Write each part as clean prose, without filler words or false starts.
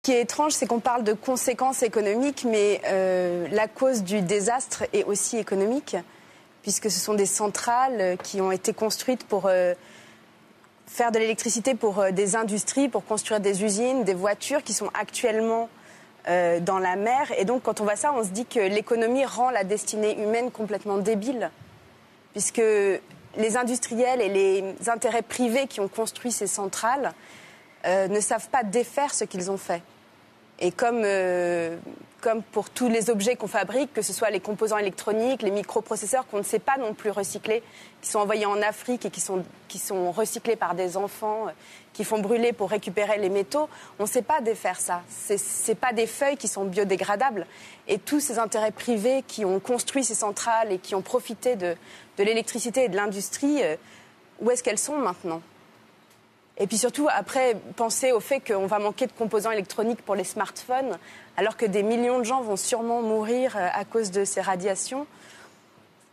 qui est étrange, c'est qu'on parle de conséquences économiques, mais la cause du désastre est aussi économique, puisque ce sont des centrales qui ont été construites pour faire de l'électricité pour des industries, pour construire des usines, des voitures qui sont actuellement dans la mer. Et donc, quand on voit ça, on se dit que l'économie rend la destinée humaine complètement débile, puisque les industriels et les intérêts privés qui ont construit ces centrales ne savent pas défaire ce qu'ils ont fait. Et comme pour tous les objets qu'on fabrique, que ce soit les composants électroniques, les microprocesseurs qu'on ne sait pas non plus recycler, qui sont envoyés en Afrique et qui sont recyclés par des enfants, qui font brûler pour récupérer les métaux, on ne sait pas défaire ça. C'est pas des feuilles qui sont biodégradables. Et tous ces intérêts privés qui ont construit ces centrales et qui ont profité de l'électricité et de l'industrie, où est-ce qu'elles sont maintenant ? Et puis surtout, après, penser au fait qu'on va manquer de composants électroniques pour les smartphones, alors que des millions de gens vont sûrement mourir à cause de ces radiations.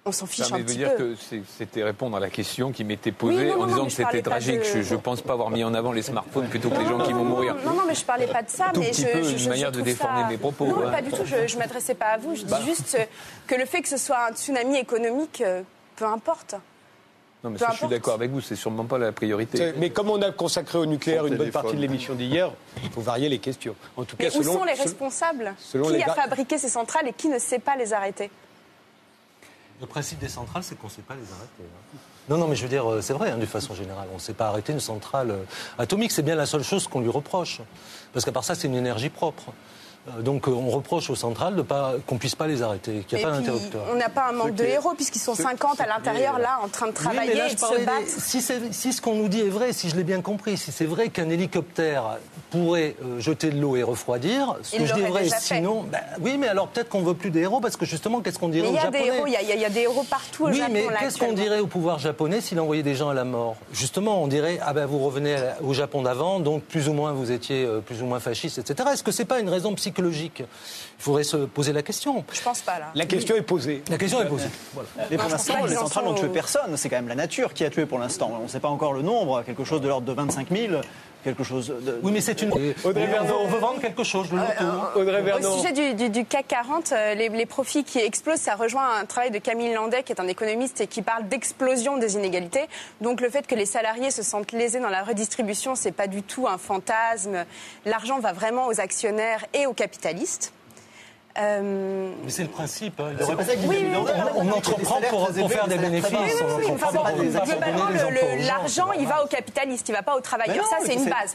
On s'en fiche un petit peu. Ça veut dire que c'était répondre à la question qui m'était posée en disant que c'était tragique. Je ne pense pas avoir mis en avant les smartphones plutôt que les gens qui vont mourir. Non, mais je ne parlais pas de ça. Un tout petit peu une manière de déformer mes propos. Non, pas du tout. Je ne m'adressais pas à vous. Je dis juste que le fait que ce soit un tsunami économique, peu importe. Non, mais ça, je suis d'accord avec vous, c'est sûrement pas la priorité. Mais comme on a consacré au nucléaire une bonne partie de l'émission d'hier, il faut varier les questions. En tout cas, mais où sont les responsables ? Qui a fabriqué ces centrales et qui ne sait pas les arrêter ? Le principe des centrales, c'est qu'on ne sait pas les arrêter. Non, mais je veux dire, c'est vrai, d'une façon générale. On ne sait pas arrêter une centrale atomique. C'est bien la seule chose qu'on lui reproche. Parce qu'à part ça, c'est une énergie propre. Donc on reproche aux centrales qu'on ne puisse pas les arrêter, qu'il n'y a pas d'interrupteur. On n'a pas un manque de héros puisqu'ils sont 50 à l'intérieur là en train de travailler et de se battre. Si ce qu'on nous dit est vrai, si je l'ai bien compris, si c'est vrai qu'un hélicoptère pourrait jeter de l'eau et refroidir, ce que je dis vrai, sinon, oui, mais alors peut-être qu'on ne veut plus des héros parce que justement, qu'est-ce qu'on dirait aux Japonais ? Il y a des héros partout au Japon. Oui, mais qu'est-ce qu'on dirait au pouvoir japonais s'il envoyait des gens à la mort ? Justement, on dirait vous revenez au Japon d'avant, donc plus ou moins vous étiez plus ou moins fasciste, etc. Est-ce que c'est pas une raison psychologique ? Il faudrait se poser la question. Je pense pas là. La question est posée. La question est posée. Voilà. Mais pour l'instant, les centrales n'ont tué personne. C'est quand même la nature qui a tué pour l'instant. On ne sait pas encore le nombre. Quelque chose de l'ordre de 25 000. Quelque chose de... Oui, mais c'est une... Audrey Vernon, on veut vendre quelque chose. Audrey Vernon. Au sujet du CAC 40, les profits qui explosent, ça rejoint un travail de Camille Landais, qui est un économiste et qui parle d'explosion des inégalités. Donc le fait que les salariés se sentent lésés dans la redistribution, c'est pas du tout un fantasme. L'argent va vraiment aux actionnaires et aux capitalistes. Mais c'est le principe. Hein. On entreprend pour faire des bénéfices. Globalement, l'argent, il va aux capitalistes, il ne va pas aux travailleurs. Ça, c'est une base.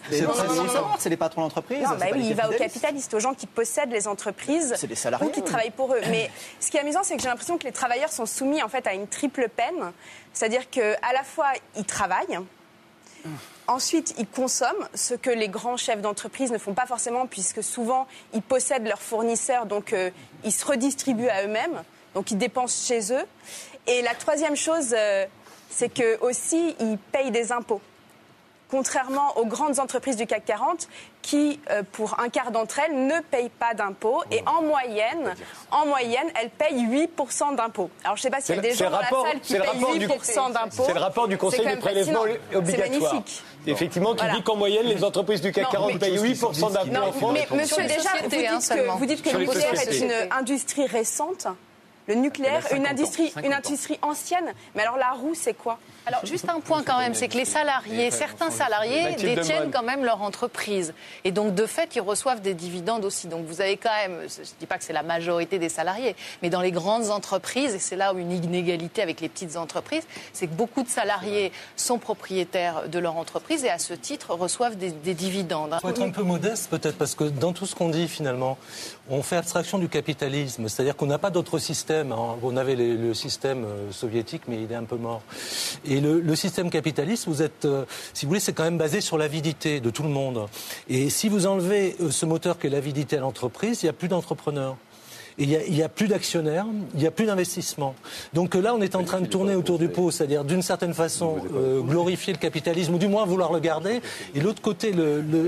C'est les patrons d'entreprise. Il va aux capitalistes, aux gens qui possèdent les entreprises ou qui travaillent pour eux. Mais ce qui est amusant, c'est que j'ai l'impression que les travailleurs sont soumis en fait à une triple peine. C'est-à-dire qu'à la fois, ils travaillent. Ensuite, ils consomment, ce que les grands chefs d'entreprise ne font pas forcément, puisque souvent, ils possèdent leurs fournisseurs, donc ils se redistribuent à eux-mêmes, donc ils dépensent chez eux. Et la troisième chose, c'est qu'aussi, ils payent des impôts. Contrairement aux grandes entreprises du CAC 40, qui, pour un quart d'entre elles, ne payent pas d'impôts. Et en moyenne, elles payent 8% d'impôts. Alors, je ne sais pas s'il y a des gens dans la salle qui payent 8% d'impôts. C'est le rapport du Conseil des prélèvements obligatoires. C'est magnifique. Effectivement, qui dit qu'en moyenne, les entreprises du CAC 40 payent 8% d'impôts en France. Mais monsieur, déjà, vous dites que le nucléaire est une industrie récente. Le nucléaire, une industrie ancienne. Mais alors la roue, c'est quoi ? Alors juste un point quand même, c'est que les salariés, certains salariés détiennent quand même leur entreprise. Et donc de fait, ils reçoivent des dividendes aussi. Donc vous avez quand même, je ne dis pas que c'est la majorité des salariés, mais dans les grandes entreprises, et c'est là où une inégalité avec les petites entreprises, c'est que beaucoup de salariés sont propriétaires de leur entreprise et à ce titre reçoivent des dividendes. Il faut être un peu modeste peut-être, parce que dans tout ce qu'on dit finalement, on fait abstraction du capitalisme, c'est-à-dire qu'on n'a pas d'autre système. On avait le système soviétique, mais il est un peu mort. Et le système capitaliste, si vous voulez, c'est quand même basé sur l'avidité de tout le monde. Et si vous enlevez ce moteur qu'est l'avidité à l'entreprise, il n'y a plus d'entrepreneurs. Et il n'y a plus d'actionnaires, il n'y a plus d'investissement. Donc là, on est en train de tourner autour du pot, c'est-à-dire d'une certaine façon glorifier le capitalisme, ou du moins vouloir le garder, et l'autre côté,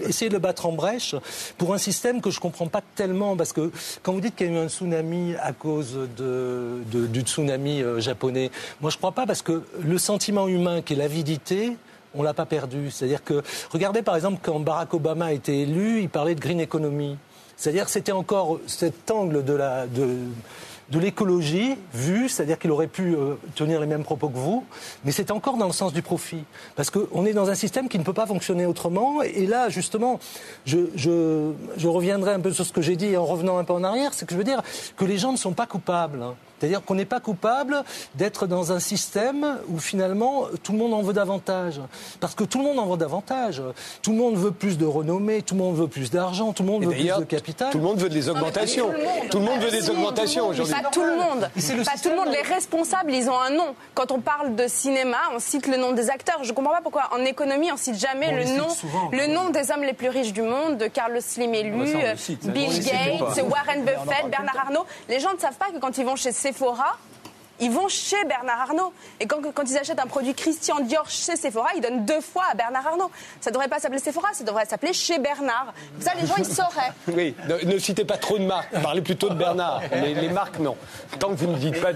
essayer de le battre en brèche pour un système que je ne comprends pas tellement, parce que quand vous dites qu'il y a eu un tsunami à cause du tsunami japonais, moi je ne crois pas, parce que le sentiment humain qui est l'avidité, on ne l'a pas perdu. C'est-à-dire que, regardez par exemple, quand Barack Obama a été élu, il parlait de green economy. C'est-à-dire que c'était encore cet angle de l'écologie vue, c'est-à-dire qu'il aurait pu tenir les mêmes propos que vous, mais c'était encore dans le sens du profit. Parce qu'on est dans un système qui ne peut pas fonctionner autrement. Et là, justement, je reviendrai un peu sur ce que j'ai dit en revenant un peu en arrière, c'est que je veux dire que les gens ne sont pas coupables. C'est-à-dire qu'on n'est pas coupable d'être dans un système où finalement tout le monde en veut davantage. Parce que tout le monde en veut davantage. Tout le monde veut plus de renommée, tout le monde veut plus d'argent, tout le monde veut plus de capital. Tout le monde veut des augmentations. Tout le monde veut des augmentations aujourd'hui. Pas tout le monde. Pas tout le monde. Les responsables, ils ont un nom. Quand on parle de cinéma, on cite le nom des acteurs. Je ne comprends pas pourquoi en économie, on cite jamais le nom des hommes les plus riches du monde, de Carlos Slim élu, Bill Gates, Warren Buffett, Bernard Arnault. Les gens ne savent pas que quand ils vont chez Sephora, ils vont chez Bernard Arnault. Et quand ils achètent un produit Christian Dior chez Sephora, ils donnent 2 fois à Bernard Arnault. Ça ne devrait pas s'appeler Sephora, ça devrait s'appeler chez Bernard. Ça, les gens, ils sauraient. Oui, ne citez pas trop de marques. Parlez plutôt de Bernard. Les marques, non. Tant que vous ne dites pas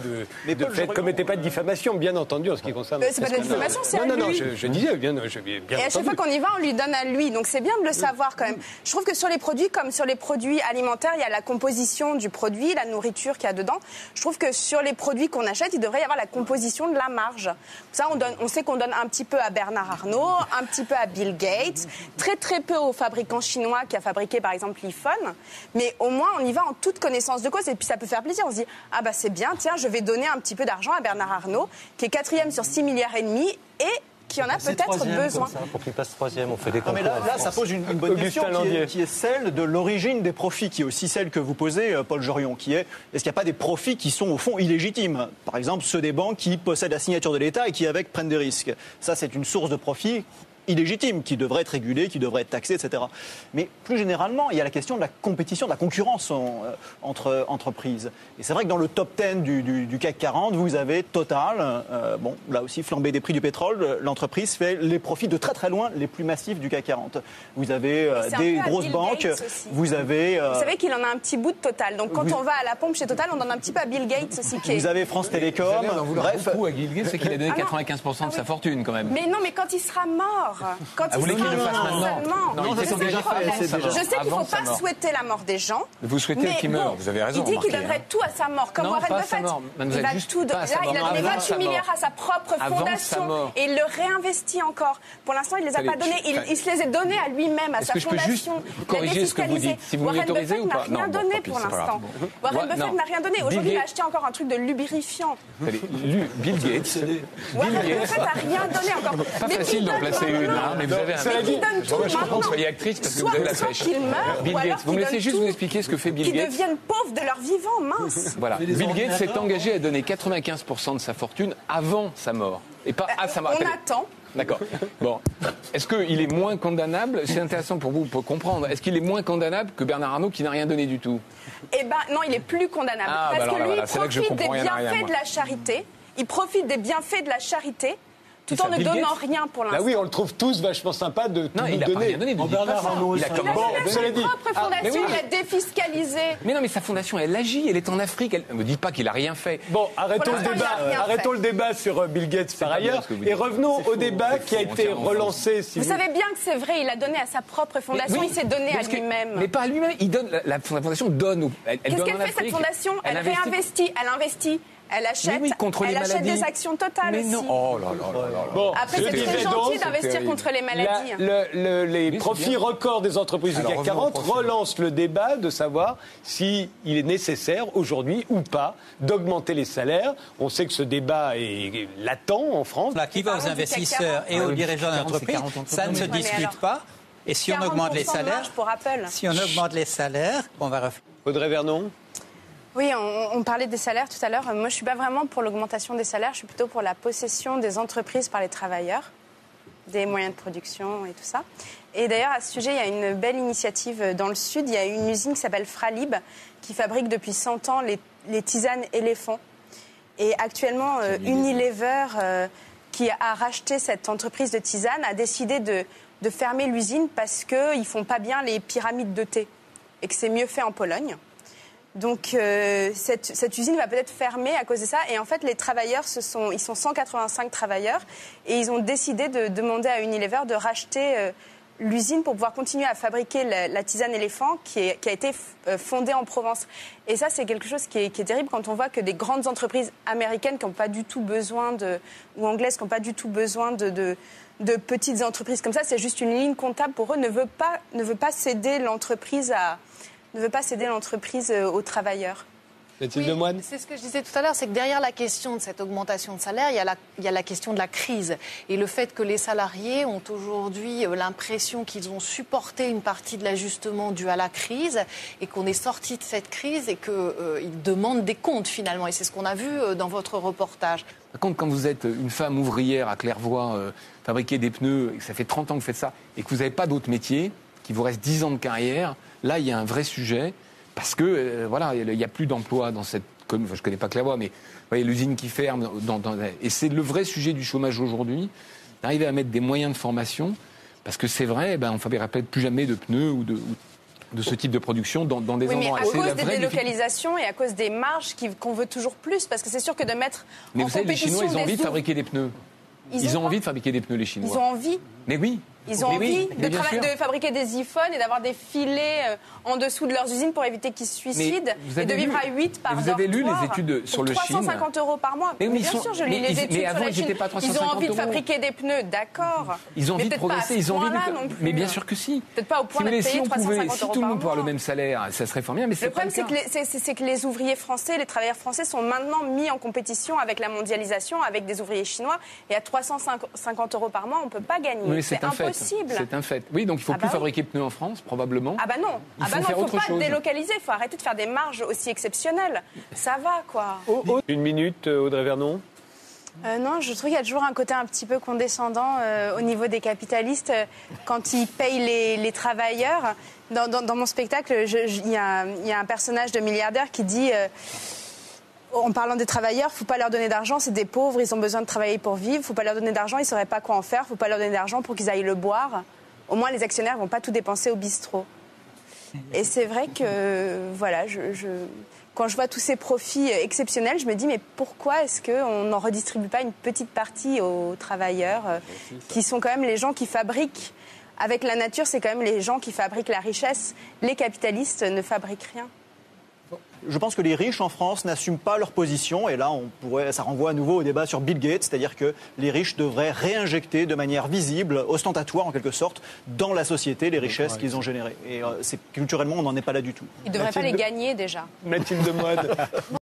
commettez pas de diffamation, bien entendu, en ce qui concerne... C'est pas de la diffamation, c'est à lui. Non, je disais, bien et à chaque fois qu'on y va, on lui donne à lui. Donc c'est bien de le savoir quand même. Je trouve que sur les produits, comme sur les produits alimentaires, il y a la composition du produit, la nourriture qu'il y a dedans. Je trouve que sur les produits qu'on achète, il devrait y avoir la composition de la marge. Ça, on sait qu'on donne un petit peu à Bernard Arnault, un petit peu à Bill Gates, très très peu aux fabricants chinois qui a fabriqué par exemple l'iPhone. Mais au moins, on y va en toute connaissance de cause et puis ça peut faire plaisir. On se dit, ah bah c'est bien, tiens, je vais donner un petit peu d'argent à Bernard Arnault, qui est 4e sur 6,5 milliards et qui en a peut-être besoin. Pour qu'il passe 3e, on fait des concours. Mais là, ça pose une bonne question qui est celle de l'origine des profits, qui est aussi celle que vous posez, Paul Jorion, qui est est-ce qu'il n'y a pas des profits qui sont au fond illégitimes ? Par exemple, ceux des banques qui possèdent la signature de l'État et qui, avec, prennent des risques. Ça, c'est une source de profit illégitime, qui devrait être régulée, qui devrait être taxée, etc. Mais plus généralement, il y a la question de la compétition, de la concurrence entre entreprises. Et c'est vrai que dans le top 10 du CAC 40, vous avez Total, là aussi, flambée des prix du pétrole, l'entreprise fait les profits de très très loin les plus massifs du CAC 40. Vous avez des grosses banques, vous avez... Vous savez qu'il en a un petit bout de Total. Donc quand on va à la pompe chez Total, on donne un petit peu à Bill Gates aussi. Vous avez France Télécom, bref... beaucoup à Bill Gates, c'est qu'il a donné 95% de sa fortune quand même. Mais non, mais quand il sera mort... Quand vous voulez qu'il le fasse maintenant ? Non, je sais qu'il ne faut pas souhaiter la mort des gens. Vous souhaitez qu'il meure, vous avez raison. Il dit qu'il donnerait tout à sa mort, comme Warren Buffett. Il va tout donner. Là, il a donné 28 milliards à sa propre fondation et il le réinvestit encore. Pour l'instant, il ne les a pas donnés. Il se les a donnés à lui-même, à sa fondation. Est-ce que je peux juste corriger ce que vous dites, si vous m'autorisez ou pas ? Warren Buffett n'a rien donné pour l'instant. Warren Buffett n'a rien donné. Aujourd'hui, il a acheté encore un truc de lubrifiant. Bill Gates. Warren Buffett n'a rien donné encore. Pas facile d'en placer une. Mais vous avez un avis. Je comprends que vous soyez actrice parce que vous avez la pêche. Bill Gates, vous me laissez juste vous expliquer ce que fait Bill Gates. Qui deviennent pauvres de leur vivant, mince. Voilà. Bill Gates s'est engagé à donner 95% de sa fortune avant sa mort. Et pas à sa mort. On attend. D'accord. Bon. Est-ce qu'il est moins condamnable ? C'est intéressant pour vous pour comprendre. Est-ce qu'il est moins condamnable que Bernard Arnault qui n'a rien donné du tout ? Eh bien, non, il est plus condamnable. Parce que lui, il profite des bienfaits de la charité. Il profite des bienfaits de la charité. Tout en ne donnant rien pour l'instant. Là oui, on le trouve tous vachement sympa de tout il nous donner. Rien donné. Bernard Arnault, il a sa propre fondation, il a défiscalisé. Mais non, mais sa fondation, elle agit, elle est en Afrique. Ne me dites pas qu'il a rien fait. Bon, arrêtons le débat sur Bill Gates par ailleurs et revenons au débat qui a été relancé. Vous savez bien que c'est vrai, il a donné à sa propre fondation, il s'est donné à lui-même. Mais pas à lui-même, il donne. La fondation donne. Qu'est-ce qu'elle fait cette fondation ? Elle réinvestit, elle investit. Elle achète, des actions totales mais non. aussi. Oh là là là là. Bon, après, c'est très gentil d'investir contre les maladies. Les profits records des entreprises du CAC 40 relancent le débat de savoir s'il est nécessaire aujourd'hui ou pas d'augmenter les salaires. On sait que ce débat est latent en France. Là, qui va aux investisseurs et aux dirigeants d'entreprise, ça ne se discute pas. Et si on augmente les salaires, on va refaire. Audrey Vernon. Oui, on parlait des salaires tout à l'heure. Moi, je ne suis pas vraiment pour l'augmentation des salaires. Je suis plutôt pour la possession des entreprises par les travailleurs, des moyens de production et tout ça. Et d'ailleurs, à ce sujet, il y a une belle initiative dans le Sud. Il y a une usine qui s'appelle Fralib, qui fabrique depuis 100 ans les tisanes éléphants. Et actuellement, Unilever, qui a racheté cette entreprise de tisane, a décidé de fermer l'usine parce qu'ils ne font pas bien les pyramides de thé et que c'est mieux fait en Pologne. Donc cette usine va peut-être fermer à cause de ça. Et en fait, les travailleurs, ils sont 185 travailleurs. Et ils ont décidé de demander à Unilever de racheter l'usine pour pouvoir continuer à fabriquer la tisane éléphant qui a été fondée en Provence. Et ça, c'est quelque chose qui est terrible quand on voit que des grandes entreprises américaines qui n'ont pas du tout besoin ou anglaises qui n'ont pas du tout besoin de petites entreprises comme ça, c'est juste une ligne comptable pour eux, ne veut pas céder l'entreprise aux travailleurs. Mathilde Moine. C'est ce que je disais tout à l'heure, c'est que derrière la question de cette augmentation de salaire, il y a la question de la crise. Et le fait que les salariés ont aujourd'hui l'impression qu'ils ont supporté une partie de l'ajustement dû à la crise et qu'on est sorti de cette crise et qu'ils demandent des comptes finalement. Et c'est ce qu'on a vu dans votre reportage. Par contre, quand vous êtes une femme ouvrière à Clairvoy, fabriquer des pneus, et que ça fait 30 ans que vous faites ça, et que vous n'avez pas d'autre métier, qu'il vous reste 10 ans de carrière, là, il y a un vrai sujet. Parce que, il n'y a plus d'emploi dans cette commune. Enfin, je ne connais pas Clairvoy, mais vous voyez, l'usine qui ferme. Et c'est le vrai sujet du chômage aujourd'hui, d'arriver à mettre des moyens de formation. Parce que c'est vrai, on ne fabriquera peut-être plus jamais de pneus ou de ce type de production dans des endroits. Mais à cause des délocalisations et à cause des marges qu'on veut toujours plus. Parce que c'est sûr que de mettre mais en vous savez, compétition... les Chinois, ils ont envie de fabriquer des pneus. Ils ont envie de fabriquer des pneus, les Chinois. Ils ont envie. Mais oui. Ils ont envie de fabriquer des iPhones et d'avoir des filets en dessous de leurs usines pour éviter qu'ils se suicident et de vivre à 8 par dortoir. Vous avez lu les études sur le Chine 350 € par mois. Mais bien sûr, je lis les études sur la Chine. Ils ont envie de fabriquer des pneus, d'accord. Ils ont envie de progresser, ils ont envie de... Mais bien sûr que si. Peut-être pas au point d'être payé 350 € par mois. Si tout le monde pouvait avoir le même salaire, ça serait formidable. Mais le problème, c'est que les ouvriers français, les travailleurs français sont maintenant mis en compétition avec la mondialisation, avec des ouvriers chinois. Et à 350 € par mois, on ne peut pas gagner. C'est impossible. C'est un fait. Oui, donc il ne faut plus fabriquer de pneus en France, probablement. Ah bah non. Il ne faut pas délocaliser. Il faut arrêter de faire des marges aussi exceptionnelles. Ça va, quoi. Une minute, Audrey Vernon. Non, je trouve qu'il y a toujours un côté un petit peu condescendant au niveau des capitalistes quand ils payent les travailleurs. Dans mon spectacle, il y a un personnage de milliardaire qui dit... en parlant des travailleurs, il ne faut pas leur donner d'argent, c'est des pauvres, ils ont besoin de travailler pour vivre. Il ne faut pas leur donner d'argent, ils ne sauraient pas quoi en faire. Il ne faut pas leur donner d'argent pour qu'ils aillent le boire. Au moins, les actionnaires ne vont pas tout dépenser au bistrot. Et c'est vrai que, quand je vois tous ces profits exceptionnels, je me dis, mais pourquoi est-ce qu'on n'en redistribue pas une petite partie aux travailleurs qui sont quand même les gens qui fabriquent. Avec la nature, c'est quand même les gens qui fabriquent la richesse. Les capitalistes ne fabriquent rien. Je pense que les riches en France n'assument pas leur position. Et là, ça renvoie à nouveau au débat sur Bill Gates. C'est-à-dire que les riches devraient réinjecter de manière visible, ostentatoire en quelque sorte, dans la société les richesses qu'ils ont générées. Et culturellement, on n'en est pas là du tout. Ils ne devraient pas les gagner déjà. Mathilde Moine.